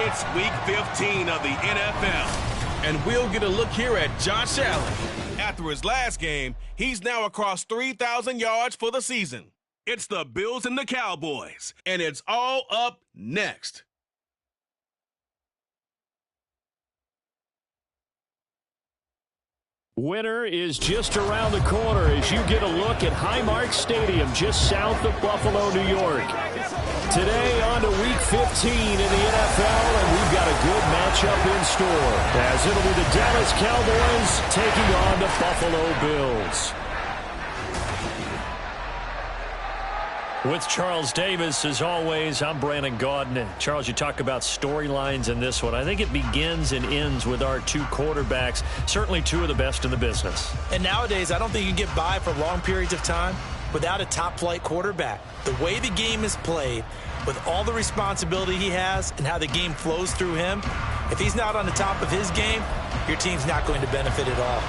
It's Week 15 of the NFL, and we'll get a look here at Josh Allen. After his last game, he's now across 3,000 yards for the season. It's the Bills and the Cowboys, and it's all up next. Winter is just around the corner as you get a look at Highmark Stadium just south of Buffalo, New York. Today on to Week 15 in the NFL, and we've got a good matchup in store as it'll be the Dallas Cowboys taking on the Buffalo Bills. With Charles Davis, as always, I'm Brandon Gaudin. Charles, you talk about storylines in this one. I think it begins and ends with our two quarterbacks, certainly two of the best in the business. And nowadays, I don't think you can get by for long periods of time without a top-flight quarterback. The way the game is played, with all the responsibility he has and how the game flows through him, if he's not on the top of his game, your team's not going to benefit at all.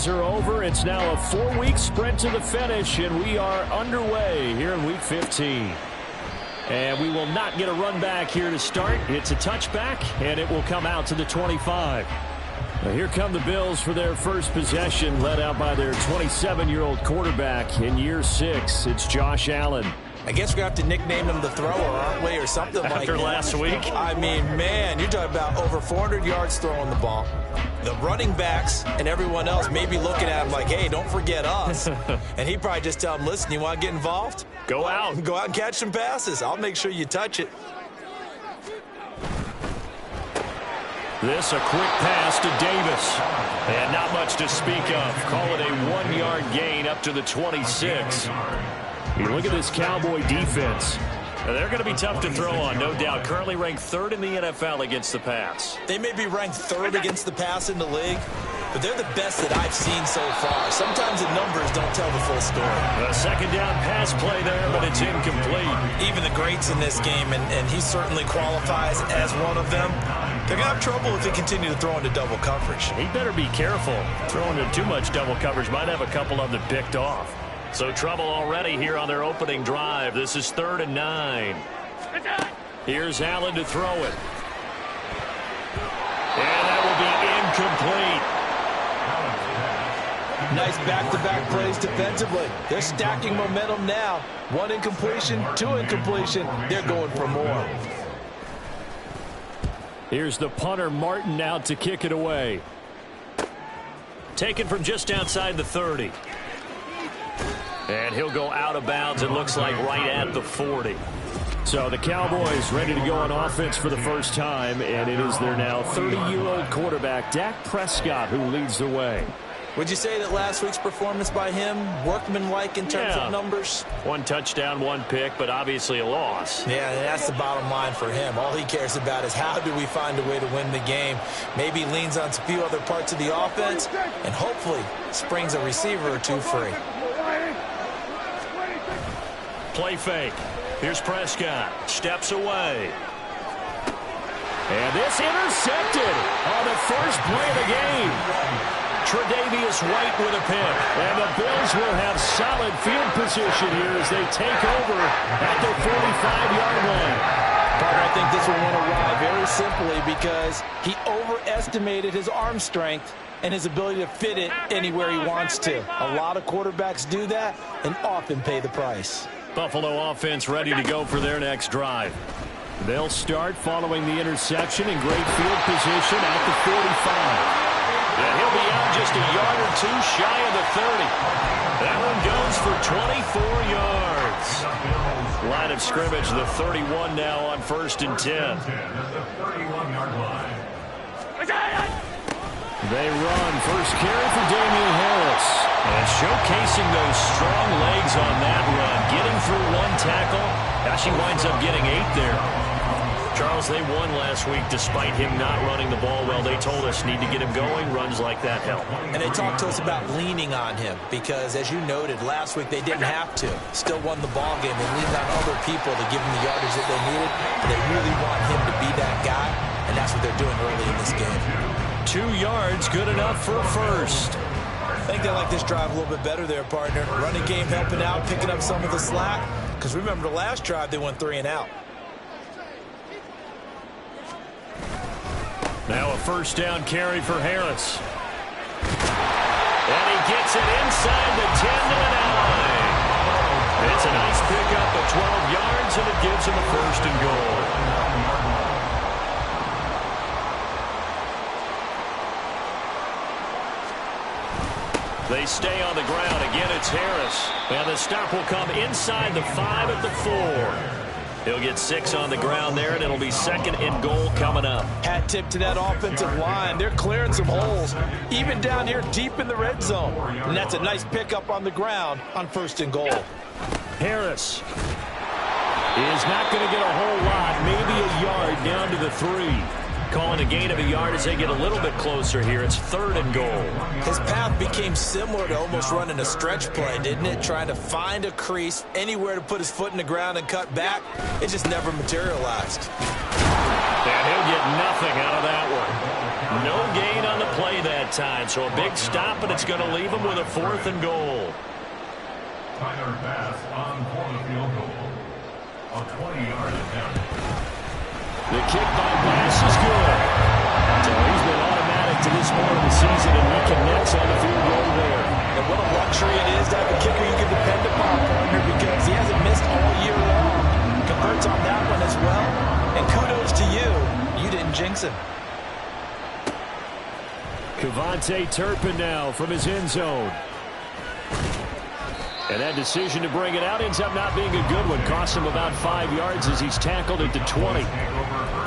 Are over. It's now a 4-week sprint to the finish, and we are underway here in Week 15. And we will not get a run back here to start. It's a touchback, and it will come out to the 25. Now here come the Bills for their first possession, led out by their 27-year-old quarterback in year 6. It's Josh Allen. I guess we're going to have to nickname him the thrower, aren't we, or something like that. After last week? I mean, man, you're talking about over 400 yards throwing the ball. The running backs and everyone else may be looking at him like, hey, don't forget us. And he'd probably just tell him, listen, you want to get involved? Go out. Go out and catch some passes. I'll make sure you touch it. This a quick pass to Davis. And not much to speak of. Call it a 1-yard gain up to the 26. You look at this Cowboy defense. They're going to be tough to throw on, no doubt. Currently ranked 3rd in the NFL against the pass. They may be ranked 3rd against the pass in the league, but they're the best that I've seen so far. Sometimes the numbers don't tell the full story. A second down pass play there, but it's incomplete. Even the greats in this game, and he certainly qualifies as one of them, they're going to have trouble if they continue to throw into double coverage. He better be careful. Throwing into too much double coverage might have a couple of them picked off. So trouble already here on their opening drive. This is 3rd and 9. Here's Allen to throw it. And that will be incomplete. Nice back-to-back plays defensively. They're stacking momentum now. 1 incompletion, 2 incompletion. They're going for more. Here's the punter Martin out to kick it away. Taken from just outside the 30. And he'll go out of bounds, it looks like right at the 40. So the Cowboys ready to go on offense for the first time, and it is their now 30-year-old quarterback, Dak Prescott, who leads the way. Would you say that last week's performance by him, workmanlike in terms of numbers? 1 touchdown, 1 pick, but obviously a loss. Yeah, that's the bottom line for him. All he cares about is how do we find a way to win the game. Maybe leans on a few other parts of the offense, and hopefully springs a receiver or two free. Play fake. Here's Prescott. Steps away. And this intercepted on the first play of the game. Tre'Davious White with a pick. And the Bills will have solid field position here as they take over at their 45-yard line. Partner, I think this will win a ride very simply because he overestimated his arm strength and his ability to fit it anywhere he wants to. A lot of quarterbacks do that and often pay the price. Buffalo offense ready to go for their next drive. They'll start following the interception in great field position at the 45. And he'll be out just a yard or two shy of the 30. That one goes for 24 yards. Line of scrimmage, the 31 now on 1st and 10. They run. First carry for Damian Harris. And showcasing those strong legs on that run. Getting through one tackle. Now she winds up getting 8 there. Charles, they won last week despite him not running the ball well. They told us need to get him going. Runs like that help. And they talked to us about leaning on him because, as you noted, last week they didn't have to. Still won the ball game. They leaned on other people to give them the yardage that they needed. And they really want him to be that guy, and that's what they're doing early in this game. 2 yards, good enough for a first. I think they like this drive a little bit better there, partner. Running game helping out, picking up some of the slack. Because remember, the last drive they went 3 and out. Now a first down carry for Harris. And he gets it inside the 10 to the 9. It's a nice pickup of 12 yards, and it gives him a first and goal. They stay on the ground. Again, it's Harris. And the stop will come inside the 5 at the 4. He'll get 6 on the ground there, and it'll be 2nd and goal coming up. Hat tip to that offensive line. They're clearing some holes, even down here deep in the red zone. And that's a nice pickup on the ground on 1st and goal. Harris is not going to get a whole lot, maybe a yard down to the 3. Calling a gain of a yard as they get a little bit closer here. It's 3rd and goal. His path became similar to almost running a stretch play, didn't it? Trying to find a crease, anywhere to put his foot in the ground and cut back. It just never materialized. And he'll get nothing out of that one. No gain on the play that time. So a big stop, and it's going to leave him with a 4th and goal. Tyler Bass on for the field goal. A 20-yard attempt. The kick by Bass is good. So he's been automatic to this point of the season, and he connects on the field goal there. And what a luxury it is to have a kicker you can depend upon, partner, because he hasn't missed all year long. Converts on that one as well. And kudos to you. You didn't jinx him. Kevontae Turpin now from his end zone. And that decision to bring it out ends up not being a good one. Costs him about 5 yards as he's tackled at the 20.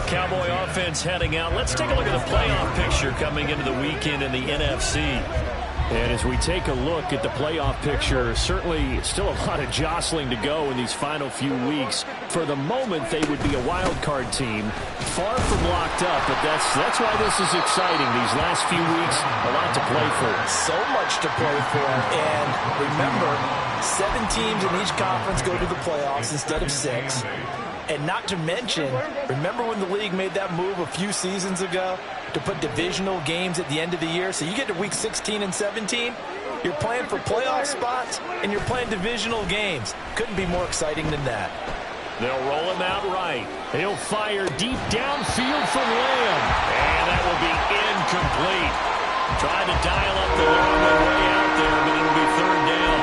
Cowboy offense heading out. Let's take a look at the playoff picture coming into the weekend in the NFC. And as we take a look at the playoff picture, certainly still a lot of jostling to go in these final few weeks. For the moment, they would be a wild card team, far from locked up, but that's why this is exciting. These last few weeks, a lot to play for. So much to play for. And remember, 7 teams in each conference go to the playoffs instead of 6. And not to mention, remember when the league made that move a few seasons ago to put divisional games at the end of the year? So you get to week 16 and 17, you're playing for playoff spots, and you're playing divisional games. Couldn't be more exciting than that. They'll roll him out right. He'll fire deep downfield from Lamb. And that will be incomplete. Trying to dial up the long way out there, but it'll be 3rd down.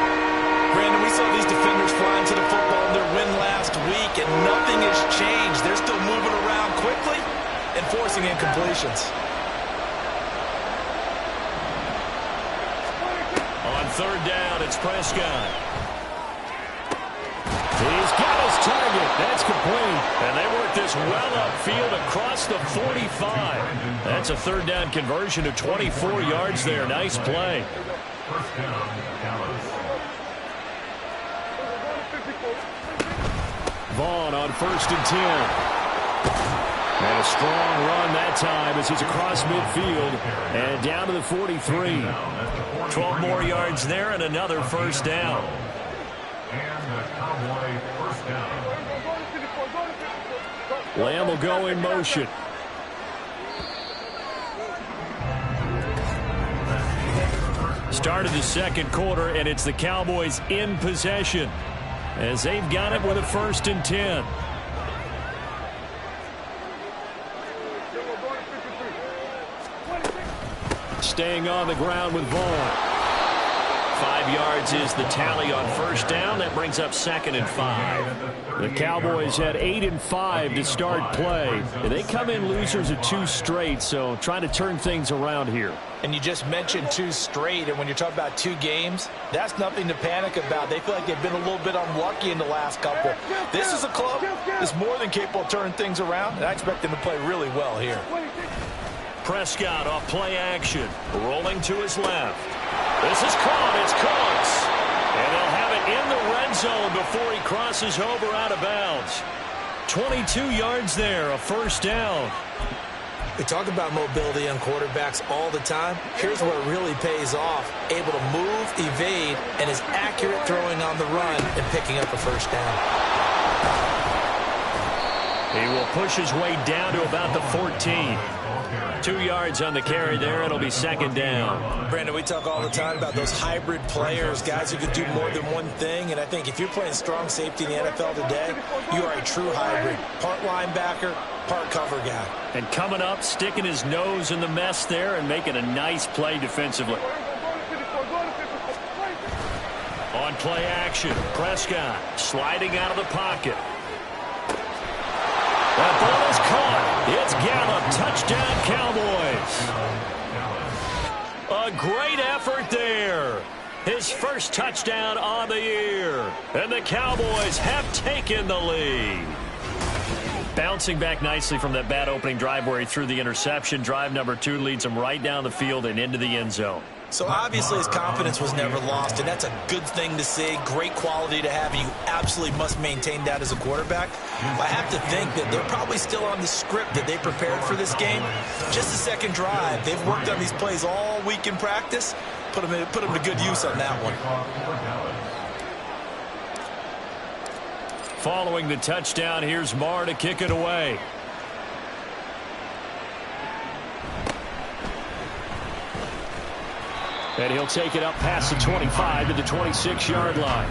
Brandon, we saw these defenders flying to the football in their win last week, and nothing has changed. They're still moving around quickly and forcing incompletions. On 3rd down, it's Prescott. He's got his target. That's complete. And they work this well upfield across the 45. That's a 3rd down conversion to 24 yards there. Nice play. First down, Dallas. Vaughn on 1st and 10. And a strong run that time as he's across midfield and down to the 43. 12 more yards there and another 1st down. And the Cowboy first down. Lamb will go in motion. Start of the second quarter, and it's the Cowboys in possession as they've got it with a 1st and 10. Staying on the ground with Vaughn. 5 yards is the tally on 1st down. That brings up 2nd and 5. The Cowboys had 8 and 5 to start play. And they come in losers of 2 straight, so trying to turn things around here. And you just mentioned 2 straight, and when you're talking about 2 games, that's nothing to panic about. They feel like they've been a little bit unlucky in the last couple. This is a club that's more than capable of turning things around, and I expect them to play really well here. Prescott off play action, rolling to his left. This is caught. It's Cooks. And they'll have it in the red zone before he crosses over out of bounds. 22 yards there, a 1st down. We talk about mobility on quarterbacks all the time. Here's where it really pays off. Able to move, evade, and is accurate throwing on the run and picking up a 1st down. He will push his way down to about the 14. 2 yards on the carry there. It'll be 2nd down. Brandon, we talk all the time about those hybrid players, guys who can do more than one thing. And I think if you're playing strong safety in the NFL today, you are a true hybrid. Part linebacker, part cover guy. And coming up, sticking his nose in the mess there and making a nice play defensively. On play action, Prescott sliding out of the pocket. That ball is caught. It's Gallup. Touchdown, Cowboys. A great effort there. His 1st touchdown on the year. And the Cowboys have taken the lead. Bouncing back nicely from that bad opening drive where he threw the interception. Drive number 2 leads him right down the field and into the end zone. So obviously his confidence was never lost, and that's a good thing to see. Great quality to have, and you absolutely must maintain that as a quarterback. I have to think that they're probably still on the script that they prepared for this game. Just the second drive. They've worked on these plays all week in practice. Put them to good use on that one. Following the touchdown, here's Marr to kick it away. And he'll take it up past the 25 to the 26-yard line.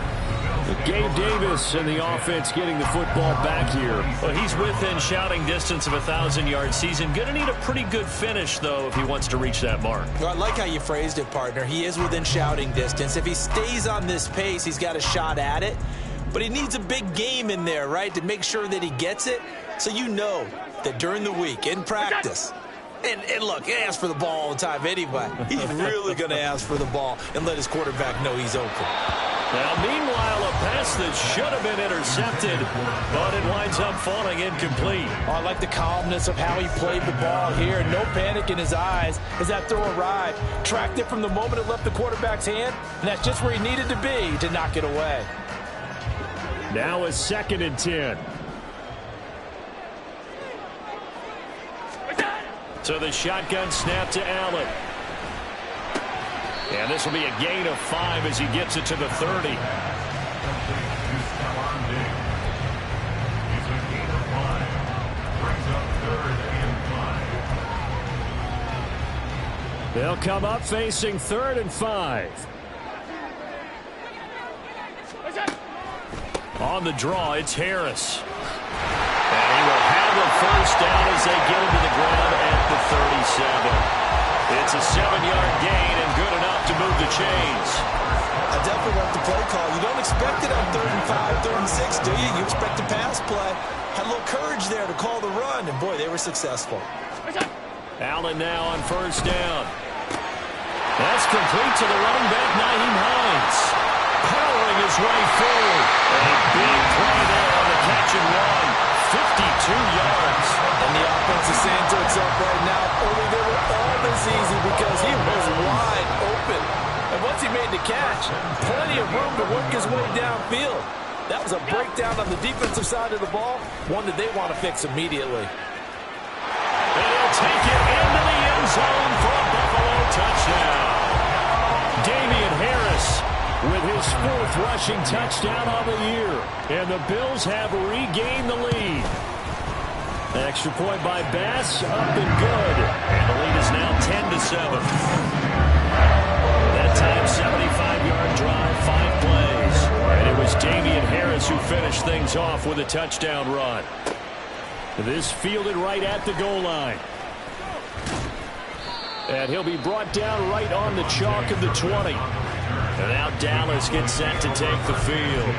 Gabe Davis and the offense getting the football back here. Well, he's within shouting distance of a 1,000-yard season. Going to need a pretty good finish, though, if he wants to reach that mark. Well, I like how you phrased it, partner. He is within shouting distance. If he stays on this pace, he's got a shot at it. But he needs a big game in there, right, to make sure that he gets it. So you know that during the week, in practice, and look, he asks for the ball all the time anyway. He's really going to ask for the ball and let his quarterback know he's open. Now, meanwhile, a pass that should have been intercepted, but it winds up falling incomplete. Oh, I like the calmness of how he played the ball here. No panic in his eyes as that throw arrived. Tracked it from the moment it left the quarterback's hand, and that's just where he needed to be to knock it away. Now a 2nd and 10. So the shotgun snap to Allen. And this will be a gain of 5 as he gets it to the 30. They'll come up facing 3rd and 5. On the draw, it's Harris. And he will have a 1st down as they get him to the ground at the 37. It's a 7-yard gain and good enough to move the chains. I definitely like the play call. You don't expect it on 3rd and 5, 3rd and 6, do you? You expect a pass play. Had a little courage there to call the run, and boy, they were successful. Allen now on 1st down. That's complete to the running back, Nyheim Hines. Powering his way forward. A big play there on the catch and run. 52 yards. And the offense is saying to itself right now, only they were all this easy because he was wide open. And once he made the catch, plenty of room to work his way downfield. That was a breakdown on the defensive side of the ball, one that they want to fix immediately. And he'll take it into the end zone for a Buffalo touchdown. Damian Harris with his 4th rushing touchdown on the year. And the Bills have regained the lead. Extra point by Bass, up and good. And the lead is now 10-7. That time was Damian Harris who finished things off with a touchdown run. This fielded right at the goal line. And he'll be brought down right on the chalk of the 20. And now Dallas gets set to take the field.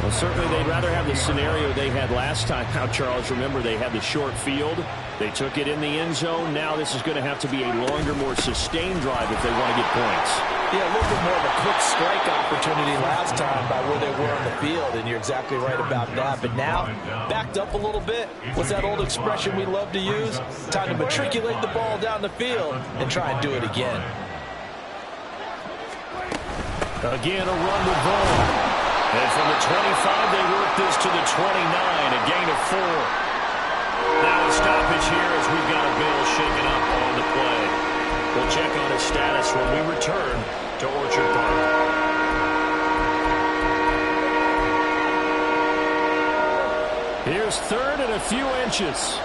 Well, certainly they'd rather have the scenario they had last time. Now, Charles, remember they had the short field. They took it in the end zone. Now this is going to have to be a longer, more sustained drive if they want to get points. Yeah, a little bit more of a quick strike opportunity last time by where they were on the field, and you're exactly right about that. But now, backed up a little bit. What's that old expression we love to use? Time to matriculate the ball down the field and try and do it again. Again, a run with Vaughn. And from the 25, they work this to the 29, a gain of 4. Now a stoppage here as we've got a Bill shaken up on the play. We'll check on his status when we return to Orchard Park. Here's 3rd and a few inches.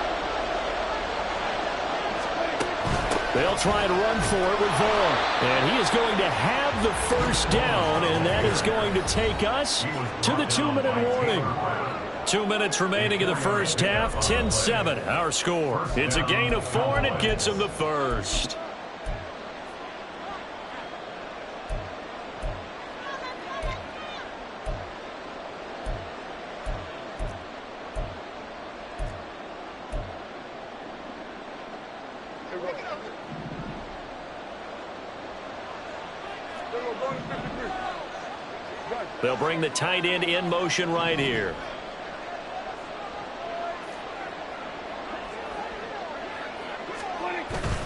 They'll try and run for it with Vaughn. And he is going to have the first down, and that is going to take us to the 2-minute warning. 2 minutes remaining in the first half. 10-7, our score. It's a gain of 4, and it gets him the first. They'll bring the tight end in motion right here.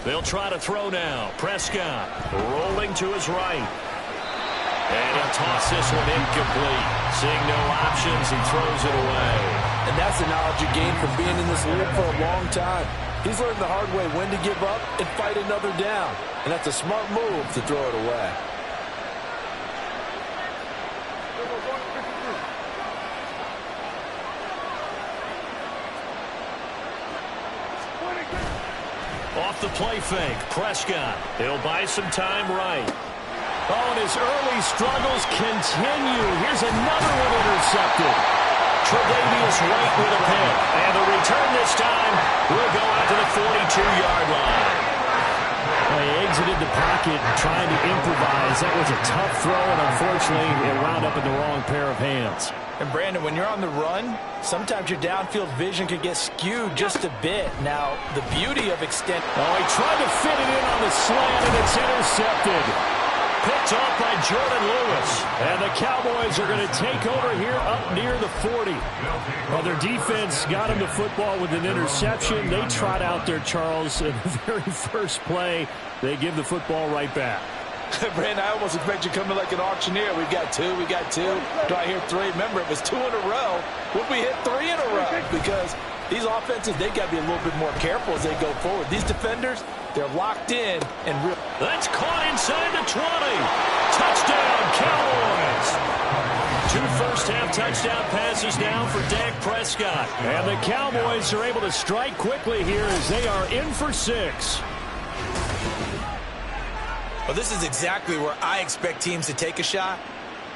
They'll try to throw now. Prescott rolling to his right. And he'll toss this one incomplete. Seeing no options, he throws it away. And that's the knowledge you gain from being in this league for a long time. He's learned the hard way when to give up and fight another down. And that's a smart move to throw it away. Off the play fake, Prescott. He'll buy some time right. Oh, and his early struggles continue. Here's another one intercepted. Tre'Davious White with a pick. And the return this time will go out to the 42-yard line. Well, he exited the pocket trying to improvise. That was a tough throw, and unfortunately, it wound up in the wrong pair of hands. And, Brandon, when you're on the run, sometimes your downfield vision could get skewed just a bit. Now, the beauty of extent... Oh, he tried to fit it in on the slant, and it's intercepted. Picked off by Jordan Lewis. And the Cowboys are going to take over here up near the 40. Well, their defense got him the football with an interception. They trot out there, Charles, in the very first play. They give the football right back. Brandon, I almost expect you coming like an auctioneer. We've got 2, we got 2. Do I hear 3? Remember, it was 2 in a row. Would we hit 3 in a row? Because these offenses, they got to be a little bit more careful as they go forward. These defenders, they're locked in and real. That's caught inside the 20. Touchdown, Cowboys. 2 first-half touchdown passes now for Dak Prescott. And the Cowboys are able to strike quickly here as they are in for 6. Well, this is exactly where I expect teams to take a shot.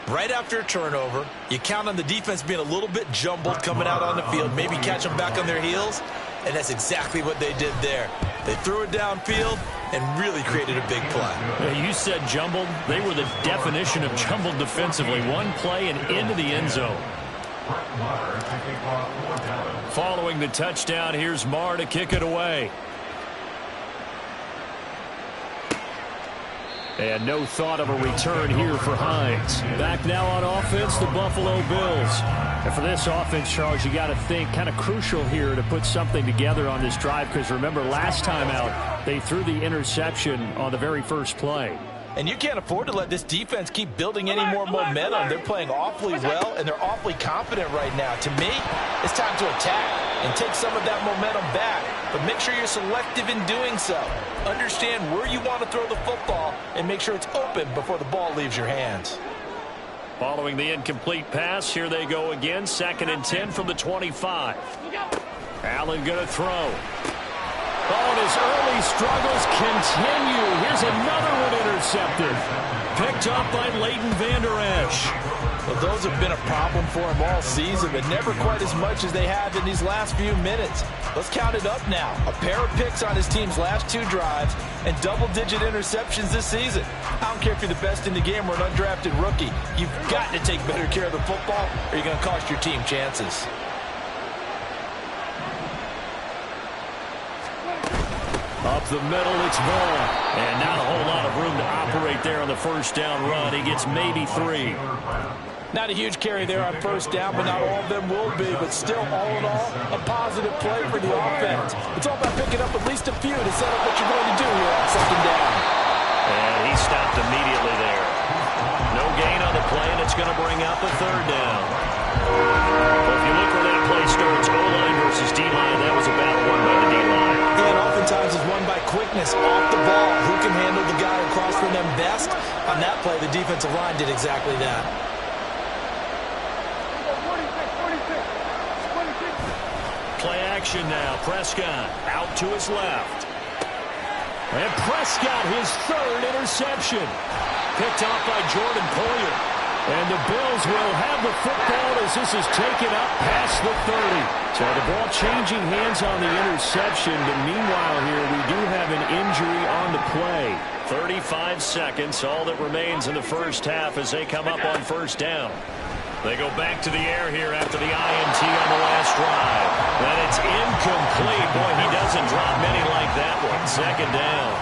Right after a turnover, you count on the defense being a little bit jumbled coming out on the field, maybe catch them back on their heels, and that's exactly what they did there. They threw it downfield and really created a big play. You said jumbled. They were the definition of jumbled defensively. One play and into the end zone. Following the touchdown, here's Marr to kick it away. And no thought of a return here for Hines. Back now on offense, the Buffalo Bills. And for this offense, Charles, you got to think kind of crucial here to put something together on this drive, because remember last time out, they threw the interception on the very first play. And you can't afford to let this defense keep building any more momentum. They're playing awfully well, and they're awfully confident right now. To me, it's time to attack and take some of that momentum back. But make sure you're selective in doing so. Understand where you want to throw the football and make sure it's open before the ball leaves your hands. Following the incomplete pass, here they go again. 2nd and 10 from the 25. Allen going to throw. Oh, and his early struggles continue. Here's another one intercepted. Picked up by Leighton Vander Esch. Well, those have been a problem for him all season, but never quite as much as they have in these last few minutes. Let's count it up now. A pair of picks on his team's last 2 drives and double-digit interceptions this season. I don't care if you're the best in the game or an undrafted rookie. You've got to take better care of the football or you're going to cost your team chances. Up the middle, it's Nola. And not a whole lot of room to operate there on the first down run. He gets maybe 3. Not a huge carry there on first down, but not all of them will be. But still, all in all, a positive play for the offense. It's all about picking up at least a few to set up what you're going to do here on second down. And he stopped immediately there. No gain on the play, and it's going to bring up a third down. Well, if you look where that play starts, O-line versus D-line, that was a battle won by the D-line. And oftentimes is won by quickness off the ball. Who can handle the guy across from them best? On that play, the defensive line did exactly that. Play action now. Prescott out to his left. And Prescott, his 3rd interception. Picked off by Jordan Poyer. And the Bills will have the football as this is taken up past the 30. So the ball changing hands on the interception. But meanwhile here, we do have an injury on the play. 35 seconds, all that remains in the first half as they come up on first down. They go back to the air here after the INT on the last drive. And it's incomplete. Boy, he doesn't drop many like that one. Second down.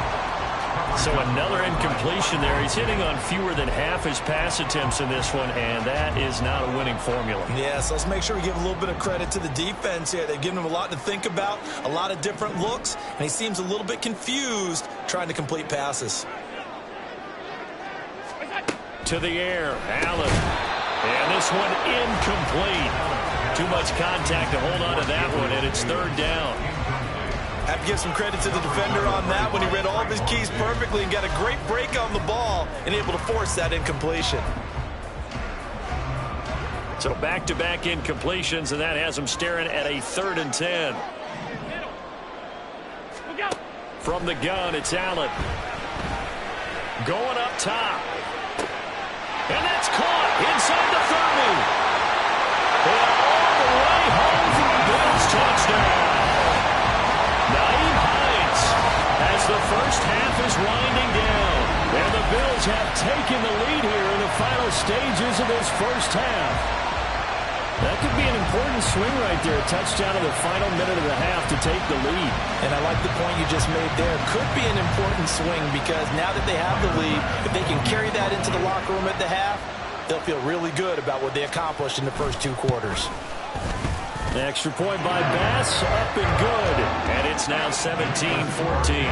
So another incompletion there. He's hitting on fewer than half his pass attempts in this one, and that is not a winning formula. Yes, let's make sure we give a little bit of credit to the defense here. They've given him a lot to think about, a lot of different looks, and he seems a little bit confused trying to complete passes. To the air, Allen. And this one incomplete. Too much contact to hold on to that one, and it's third down. Have to give some credit to the defender on that when he read all of his keys perfectly and got a great break on the ball and able to force that incompletion. So back-to-back incompletions, and that has him staring at a 3rd and 10. From the gun, it's Allen. Going up top. And that's caught inside the 30. And all the way home for the Bills touchdown. Naeem Hines as the first half is winding down. And the Bills have taken the lead here in the final stages of this first half. That could be an important swing right there. A touchdown in the final minute of the half to take the lead. And I like the point you just made there. Could be an important swing because now that they have the lead, if they can carry that into the locker room at the half, they'll feel really good about what they accomplished in the first 2 quarters. The extra point by Bass, up and good. And it's now 17-14.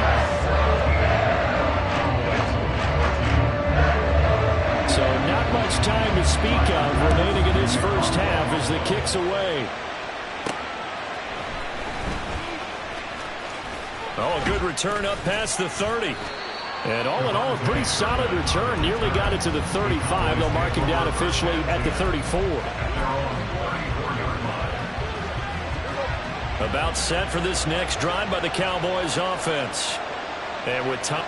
So not much time to speak of remaining in this first half as the kick's away. Oh, a good return up past the 30. And all in all, a pretty solid return. Nearly got it to the 35. They'll mark him down officially at the 34. About set for this next drive by the Cowboys offense. And with time.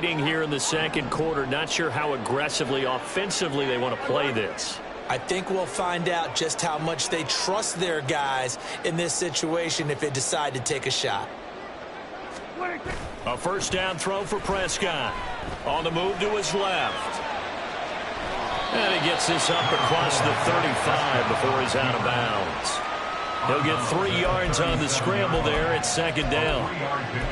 waiting here in the second quarter. Not sure how aggressively, offensively they want to play this. I think we'll find out just how much they trust their guys in this situation if they decide to take a shot. A first down throw for Prescott. On the move to his left. And he gets this up across the 35 before he's out of bounds. He'll get 3 yards on the scramble there at second down.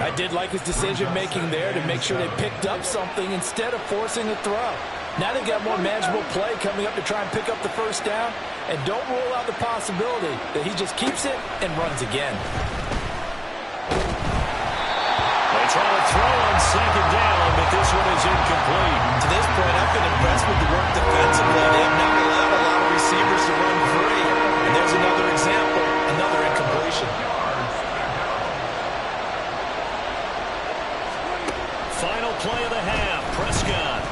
I did like his decision-making there to make sure they picked up something instead of forcing a throw. Now they've got more manageable play coming up to try and pick up the first down. And don't rule out the possibility that he just keeps it and runs again. They try to throw on second down, but this one is incomplete. To this point, I've been impressed with the work defensively. They have not allowed a lot of receivers to run free. And there's another example, another incompletion. Final play of the half, Prescott.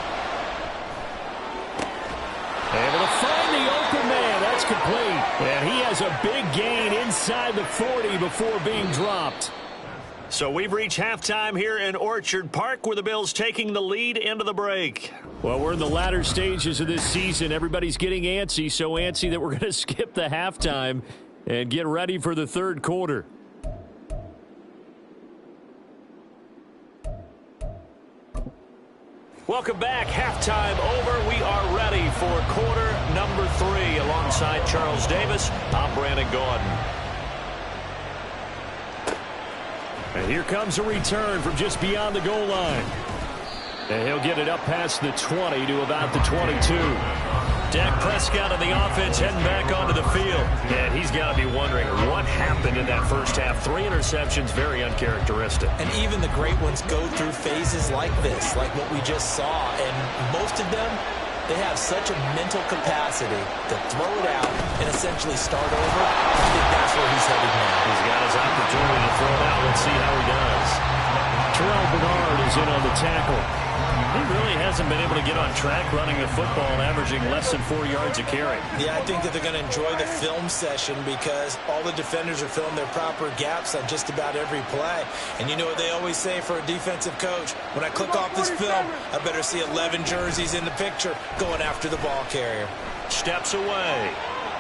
Able to find the open man. That's complete. And he has a big gain inside the 40 before being dropped. So we've reached halftime here in Orchard Park, where the Bills taking the lead into the break. Well, we're in the latter stages of this season. Everybody's getting antsy, so antsy that we're going to skip the halftime and get ready for the third quarter. Welcome back. Halftime over. We are ready for quarter number 3. Alongside Charles Davis, I'm Brandon Gordon. And here comes a return from just beyond the goal line. And he'll get it up past the 20 to about the 22. Dak Prescott of the offense heading back onto the field. And he's got to be wondering what happened in that first half. 3 interceptions, very uncharacteristic. And even the great ones go through phases like this, like what we just saw. And most of them, they have such a mental capacity to throw it out and essentially start over. I think that's where he's headed now. He's got his opportunity to throw it out. Let's see how he does. Terrell Bernard is in on the tackle. He really hasn't been able to get on track running the football and averaging less than 4 yards a carry. Yeah, I think that they're going to enjoy the film session because all the defenders are filling their proper gaps on just about every play. And you know what they always say for a defensive coach? When I click off this film, I better see 11 jerseys in the picture going after the ball carrier. Steps away.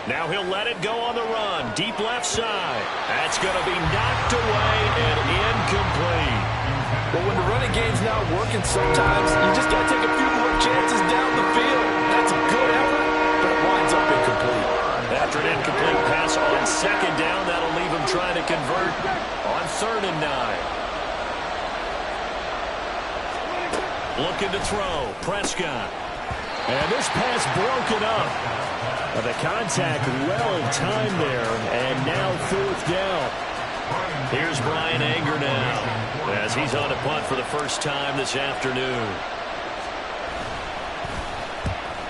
Now he'll let it go on the run. Deep left side. That's going to be knocked away and incomplete. But when the running game's not working, sometimes you just got to take a few more chances down the field. That's a good effort, but it winds up incomplete. After an incomplete pass on second down, that'll leave him trying to convert on 3rd and 9. Looking to throw. Prescott. And this pass broken up. The contact well timed there, and now 4th down. Here's Brian Anger now as he's on a punt for the first time this afternoon.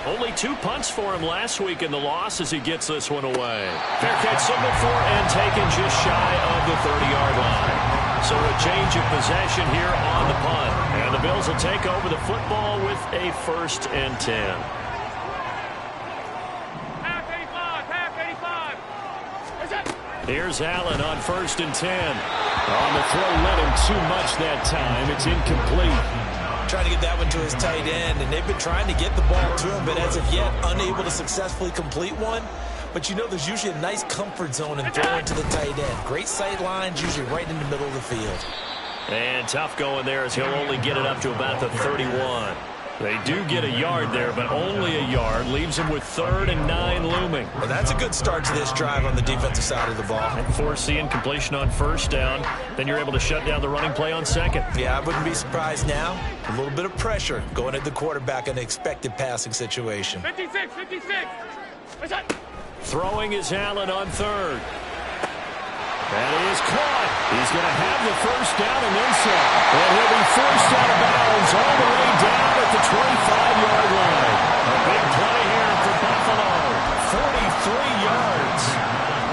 Only 2 punts for him last week in the loss as he gets this one away. Fair catch signal for and taken just shy of the 30-yard line. So a change of possession here on the punt. And the Bills will take over the football with a 1st and 10. Here's Allen on 1st and 10. On the throw, let him too much that time. It's incomplete. Trying to get that one to his tight end, and they've been trying to get the ball to him, but as of yet, unable to successfully complete one. But you know there's usually a nice comfort zone in throwing to the tight end. Great sight lines, usually right in the middle of the field. And tough going there as he'll only get it up to about the 31. They do get a yard there, but only a yard. Leaves him with 3rd and 9 looming. Well, that's a good start to this drive on the defensive side of the ball. And force the incompletion on 1st down. Then you're able to shut down the running play on 2nd. Yeah, I wouldn't be surprised now. A little bit of pressure going at the quarterback in an expected passing situation. 56. What's that? Throwing is Allen on 3rd. That is caught. He's going to have the first down and then some. And he'll be forced out of bounds all the way down at the 25-yard line. A big play here for Buffalo. 43 yards.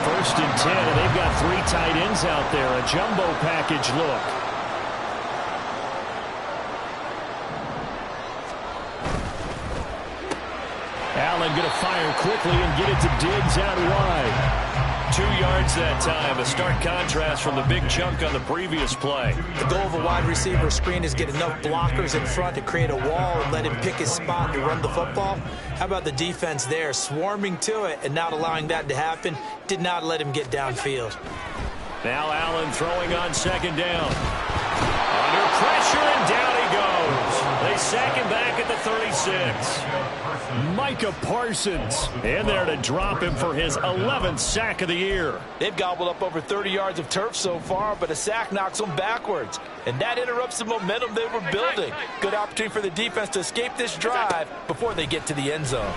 1st and 10, and they've got 3 tight ends out there. A jumbo package look. Allen going to fire quickly and get it to Diggs out wide. 2 yards that time. A stark contrast from the big chunk on the previous play. The goal of a wide receiver screen is get enough blockers in front to create a wall and let him pick his spot to run the football. How about the defense there, swarming to it and not allowing that to happen? Did not let him get downfield. Now Allen throwing on second down. Under pressure, and down he goes. They sack him back at the 36. Micah Parsons in there to drop him for his 11th sack of the year. They've gobbled up over 30 yards of turf so far, but a sack knocks them backwards. And that interrupts the momentum they were building. Good opportunity for the defense to escape this drive before they get to the end zone.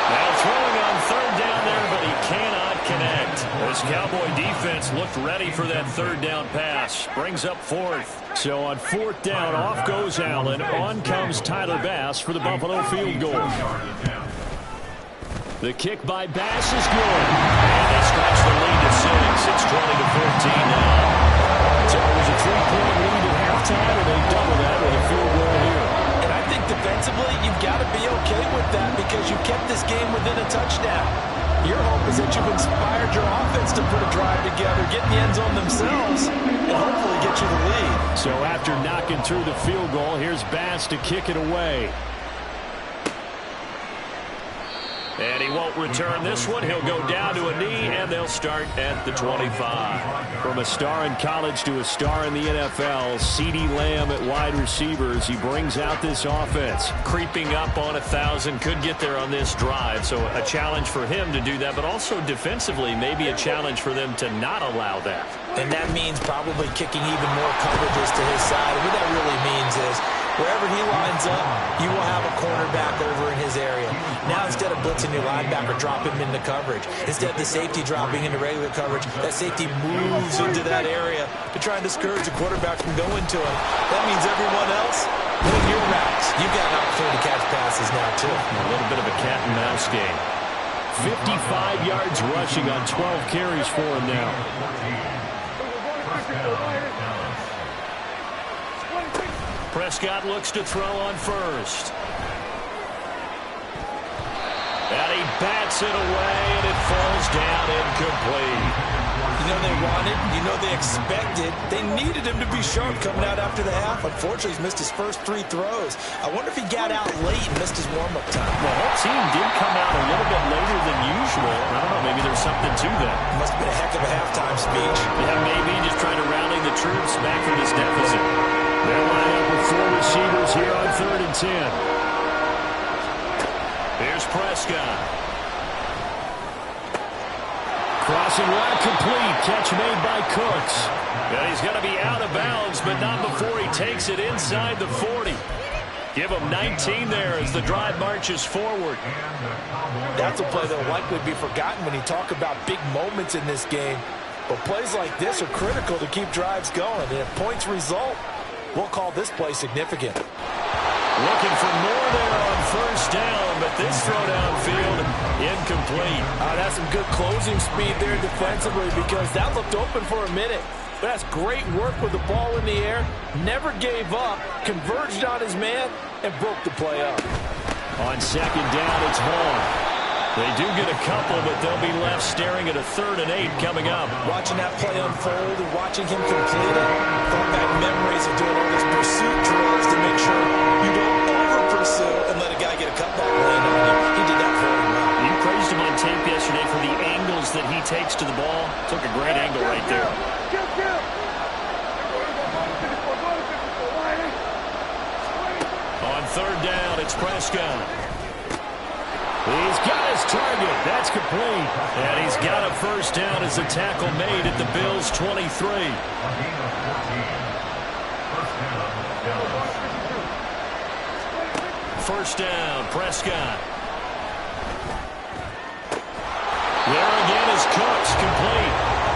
Now throwing on third down there, but he cannot connect. This Cowboy defense looked ready for that third down pass. Brings up fourth. So on fourth down, off goes Allen. On comes Tyler Bass for the Buffalo field goal. The kick by Bass is good. And they stretch the lead to 6. It's 20-14 now. So it was a 3-point lead at halftime, and they double that with a field goal here. And I think defensively, you've got to be okay with that because you kept this game within a touchdown. Your hope is that you've inspired your offense to put a drive together, get in the end zone themselves, and hopefully get you the lead. So after knocking through the field goal, here's Bass to kick it away. And he won't return this one. He'll go down to a knee, and they'll start at the 25. From a star in college to a star in the NFL, CeeDee Lamb at wide receivers. He brings out this offense. Creeping up on 1,000. Could get there on this drive. So a challenge for him to do that, but also defensively, maybe a challenge for them to not allow that. And that means probably kicking even more coverages to his side. And what that really means is wherever he lines up, you will have a cornerback over in his area. Now, instead of blitzing your linebacker, drop him into coverage. Instead of the safety dropping into regular coverage, that safety moves into that area to try and discourage the quarterback from going to him. That means everyone else, move your routes. You've got an opportunity to catch passes now, too. A little bit of a cat and mouse game. 55 yards rushing on 12 carries for him now. Prescott looks to throw on first. And he bats it away, and it falls down incomplete. You know they wanted, you know they expected, they needed him to be sharp coming out after the half. Unfortunately, he's missed his first 3 throws. I wonder if he got out late and missed his warm-up time. The whole team did come out a little bit later than usual. I don't know, maybe there's something to that. Must have been a heck of a halftime speech. Yeah, maybe just trying to rally the troops back from this deficit. They'll line up with 4 receivers here on 3rd and 10. Here's Prescott. Crossing route complete. Catch made by Cooks. And he's going to be out of bounds, but not before he takes it inside the 40. Give him 19 there as the drive marches forward. That's a play that will likely be forgotten when you talk about big moments in this game. But plays like this are critical to keep drives going. And if points result, we'll call this play significant. Looking for more there on first down, but this throw downfield incomplete. That's some good closing speed there defensively because that looked open for a minute. But that's great work with the ball in the air. Never gave up, converged on his man, and broke the play up. On second down, it's Vaughn. They do get a couple, but they'll be left staring at a 3rd and 8 coming up. Watching that play unfold and watching him complete it, brought back memories of doing all these pursuit drills to make sure you don't over-pursue and let a guy get a cutback land on you. He did that very well. You praised him on tape yesterday for the angles that he takes to the ball. Took a great angle right there. On 3rd down, it's Prescott. He's got his target. That's complete. And he's got a first down as a tackle made at the Bills' 23. First down, Prescott. There again is Cooks, complete.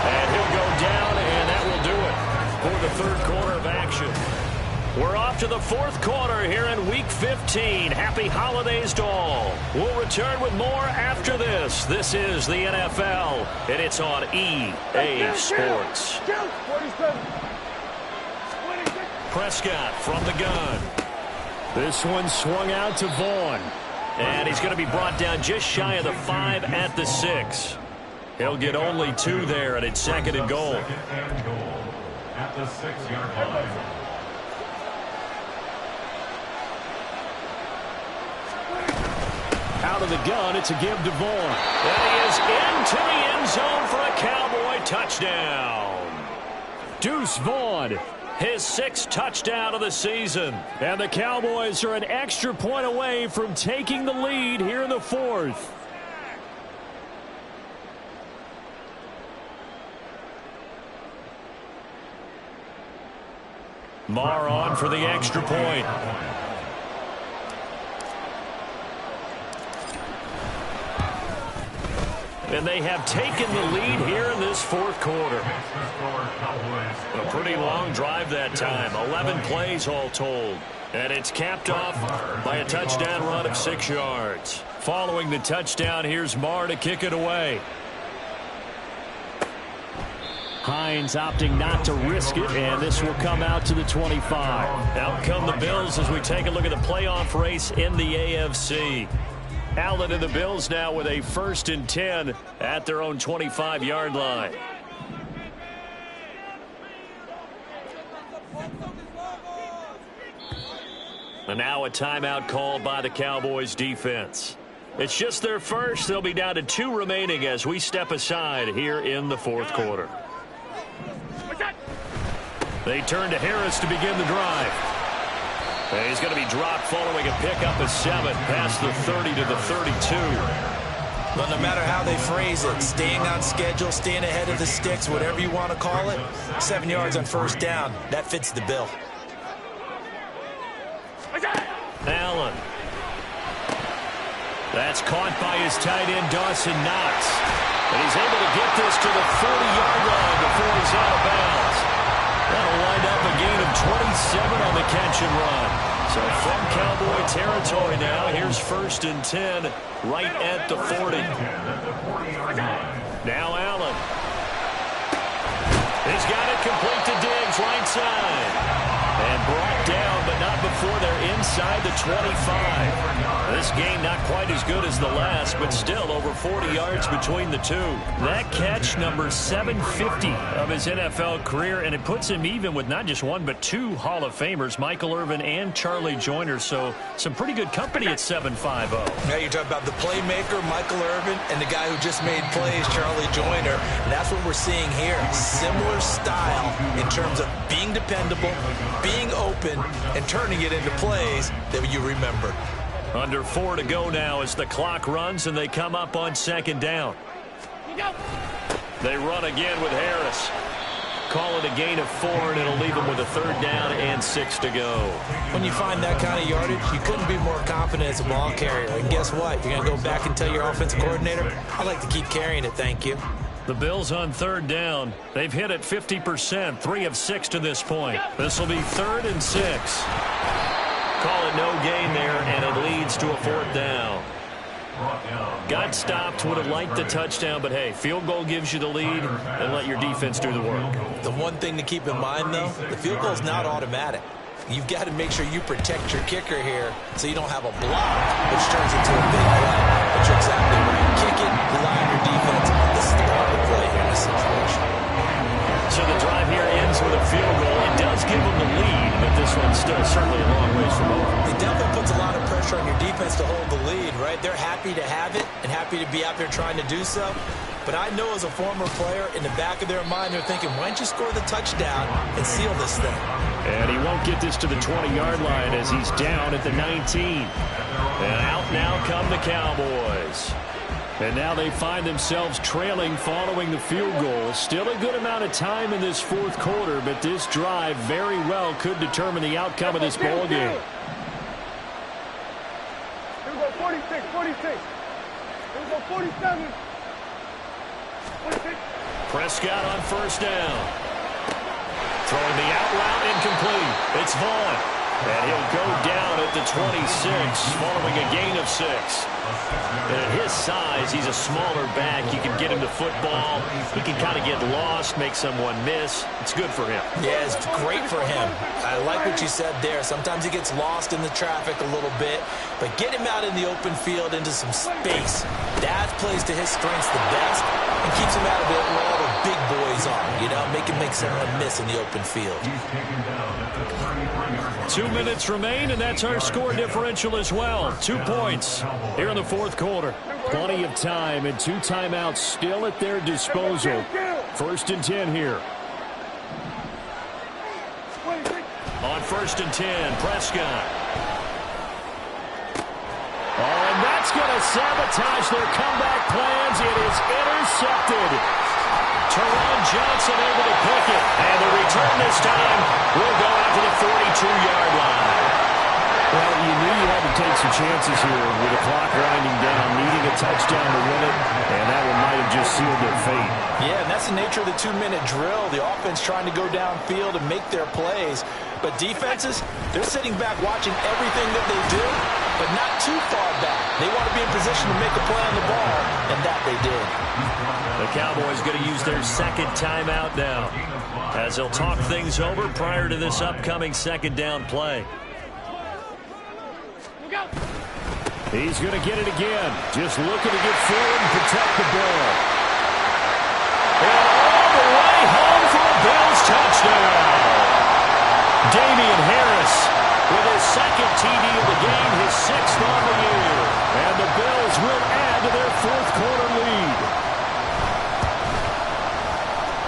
And he'll go down, and that will do it for the 3rd quarter of action. We're off to the 4th quarter here in Week 15. Happy holidays to all. We'll return with more after this. This is the NFL, and it's on EA Sports. Prescott from the gun. This one swung out to Vaughn. And he's going to be brought down just shy of the 5 at the 6. He'll get only 2 there, and it's second and goal. Second and goal at the 6-yard line. Out of the gun, it's a give to Vaughn. And he is into the end zone for a Cowboy touchdown. Deuce Vaughn, his 6th touchdown of the season. And the Cowboys are an extra point away from taking the lead here in the 4th. Marr on for the extra point. And they have taken the lead here in this 4th quarter. A pretty long drive that time. 11 plays all told. And it's capped off by a touchdown run of 6 yards. Following the touchdown, here's Marr to kick it away. Hines opting not to risk it, and this will come out to the 25. Out come the Bills as we take a look at the playoff race in the AFC. Allen and the Bills now with a 1st and 10 at their own 25-yard line. And now a timeout called by the Cowboys defense. It's just their first. They'll be down to 2 remaining as we step aside here in the 4th quarter. They turn to Harris to begin the drive. And he's going to be dropped following a pickup of 7 past the 30 to the 32. Well, no matter how they phrase it, staying on schedule, staying ahead of the sticks, whatever you want to call it, 7 yards on 1st down, that fits the bill. Allen. That's caught by his tight end, Dawson Knox. And he's able to get this to the 40-yard line before he's out of bounds. That'll wind up a gain of 27 on the catch and run. So from Cowboy territory now, here's 1st and 10 right at the 40. Now Allen. He's got it complete to Diggs, right side. And brought down, but not before they're inside the 25. This game not quite as good as the last, but still over 40 yards between the two. That catch, number 750 of his NFL career, and it puts him even with not just 1 but 2 Hall of Famers, Michael Irvin and Charlie Joyner. So some pretty good company at 750. Now you're talking about the playmaker, Michael Irvin, and the guy who just made plays, Charlie Joyner. And that's what we're seeing here. Similar style in terms of being dependable, being open, and turning it into plays that you remember. Under 4 to go now as the clock runs and they come up on 2nd down. They run again with Harris. Call it a gain of 4, and it'll leave them with a 3rd down and 6 to go. When you find that kind of yardage, you couldn't be more confident as a ball carrier. And guess what? You're going to go back and tell your offensive coordinator, I'd like to keep carrying it, thank you. The Bills on 3rd down. They've hit it 50%, 3 of 6 to this point. This will be 3rd and 6. Call it no gain there, and it leads to a 4th down. Got stopped, would have liked the touchdown, but hey, field goal gives you the lead, and let your defense do the work. The one thing to keep in mind, though, the field goal is not automatic. You've got to make sure you protect your kicker here so you don't have a block, which turns into a big play. But you're exactly right. Kick it, rely on your defense. This is the power play here in this situation. So the drive here ends with a field goal. It does give them the lead, but this one's still certainly a long ways from over. It definitely puts a lot of pressure on your defense to hold the lead, right? They're happy to have it and happy to be out there trying to do so. But I know as a former player, in the back of their mind, they're thinking, why don't you score the touchdown and seal this thing? And he won't get this to the 20-yard line as he's down at the 19. And out now come the Cowboys. And now they find themselves trailing following the field goal. Still a good amount of time in this 4th quarter, but this drive very well could determine the outcome of this ball game. Here we go, 46, 46. Here we go, 47. 46. Prescott on 1st down. Throwing the out route incomplete. It's Vaughn. And he'll go down at the 26 following a gain of 6. And at his size, he's a smaller back. You can get him the football. He can kind of get lost, make someone miss. It's good for him. Yeah, it's great for him. I like what you said there. Sometimes he gets lost in the traffic a little bit, but get him out in the open field into some space. That plays to his strengths the best and keeps him out of it where all the big boys are. You know, make him make someone miss in the open field. 2 minutes remain, and that's our score differential as well. 2 points here in the fourth quarter. Plenty of time and 2 timeouts still at their disposal. 1st and 10 here. On 1st and 10, Prescott. Oh, and that's going to sabotage their comeback plans. It is intercepted. Teron Johnson able to pick it. And the return this time will go out to the 42-yard line. Well, you knew you had to take some chances here with the clock winding down, needing a touchdown to win it, and that one might have just sealed their fate. Yeah, and that's the nature of the 2-minute drill. The offense trying to go downfield and make their plays. But defenses, they're sitting back watching everything that they do, but not too far back. They want to be in position to make a play on the ball, and that they did. The Cowboys going to use their 2nd timeout now, as they'll talk things over prior to this upcoming 2nd down play. He's going to get it again. Just looking to get forward and protect the ball. And all the way home for a Bills touchdown. Damian Harris with his 2nd TD of the game, his 6th on the year. And the Bills will add to their 4th quarter lead.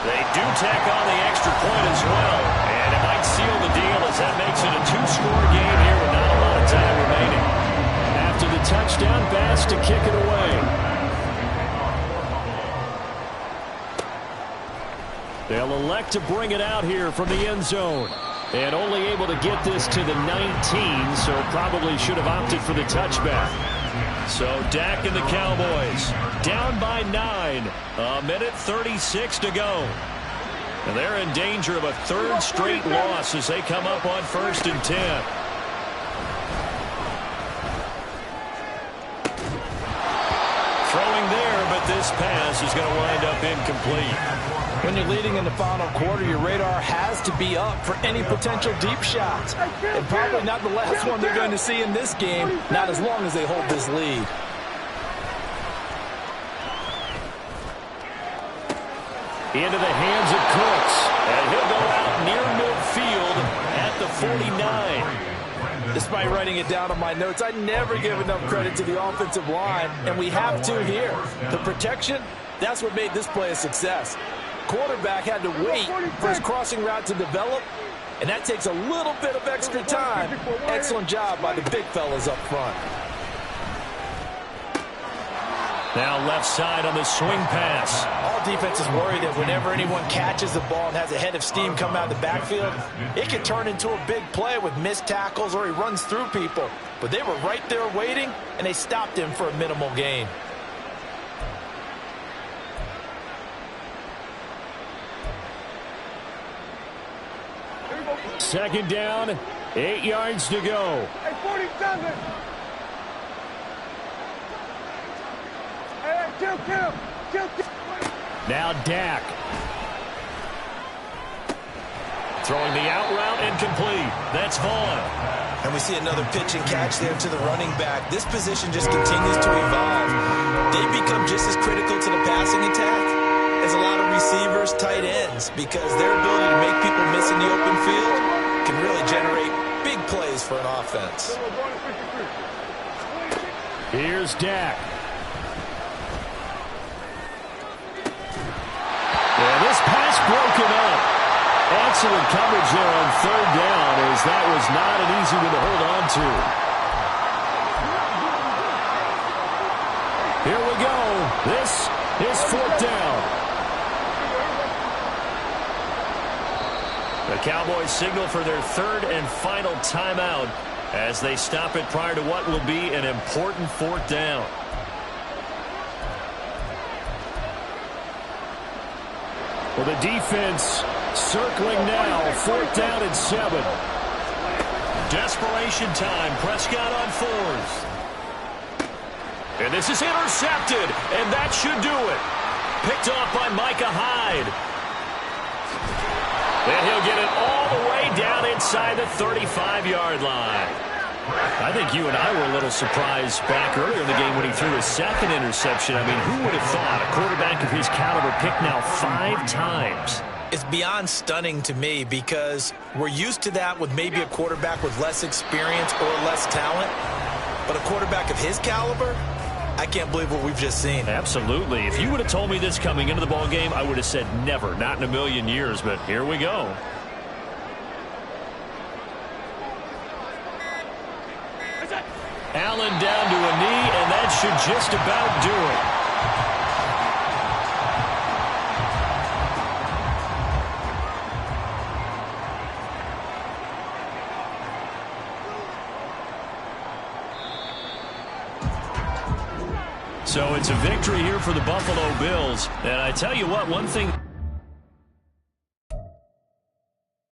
They do tack on the extra point as well. And it might seal the deal as that makes it a 2-score game here with not a lot of time remaining. After the touchdown, Bass to kick it away. They'll elect to bring it out here from the end zone. And only able to get this to the 19, so probably should have opted for the touchback. So Dak and the Cowboys down by 9. A minute 36 to go. And they're in danger of a 3rd straight loss as they come up on 1st and 10. Throwing there, but this pass is going to wind up incomplete. When you're leading in the final quarter, your radar has to be up for any potential deep shots. And probably not the last one they're going to see in this game, not as long as they hold this lead. Into the hands of Cooks. And he'll go out near midfield at the 49. Despite writing it down on my notes, I never give enough credit to the offensive line, and we have to here. The protection, that's what made this play a success. Quarterback had to wait for his crossing route to develop, and that takes a little bit of extra time. Excellent job by the big fellas up front. Now left side on the swing pass. All defenses worry that whenever anyone catches the ball and has a head of steam come out of the backfield, it can turn into a big play with missed tackles or he runs through people. But they were right there waiting, and they stopped him for a minimal gain. Second down, 8 yards to go. Hey, 47. Hey, kill. Now Dak. Throwing the out route incomplete. That's Vaughn. And we see another pitch and catch there to the running back. This position just continues to evolve. They become just as critical to the passing attack as a lot of receivers, tight ends, because their ability to make people miss in the open field can really generate big plays for an offense. Here's Dak. And this pass broken up. Excellent coverage there on 3rd down, as that was not an easy one to hold on to. Here we go. This is 4th down. The Cowboys signal for their 3rd and final timeout as they stop it prior to what will be an important 4th down. Well, the defense circling now, 4th down and 7. Desperation time. Prescott on fours. And this is intercepted, and that should do it. Picked off by Micah Hyde. And he'll get it all the way down inside the 35-yard line. I think you and I were a little surprised back earlier in the game when he threw his second interception. I mean, who would have thought a quarterback of his caliber picked now 5 times? It's beyond stunning to me because we're used to that with maybe a quarterback with less experience or less talent. But a quarterback of his caliber, I can't believe what we've just seen. Absolutely. If you would have told me this coming into the ball game, I would have said never, not in a million years. But here we go. Allen down to a knee, and that should just about do it. So it's a victory here for the Buffalo Bills. And I tell you what, one thing...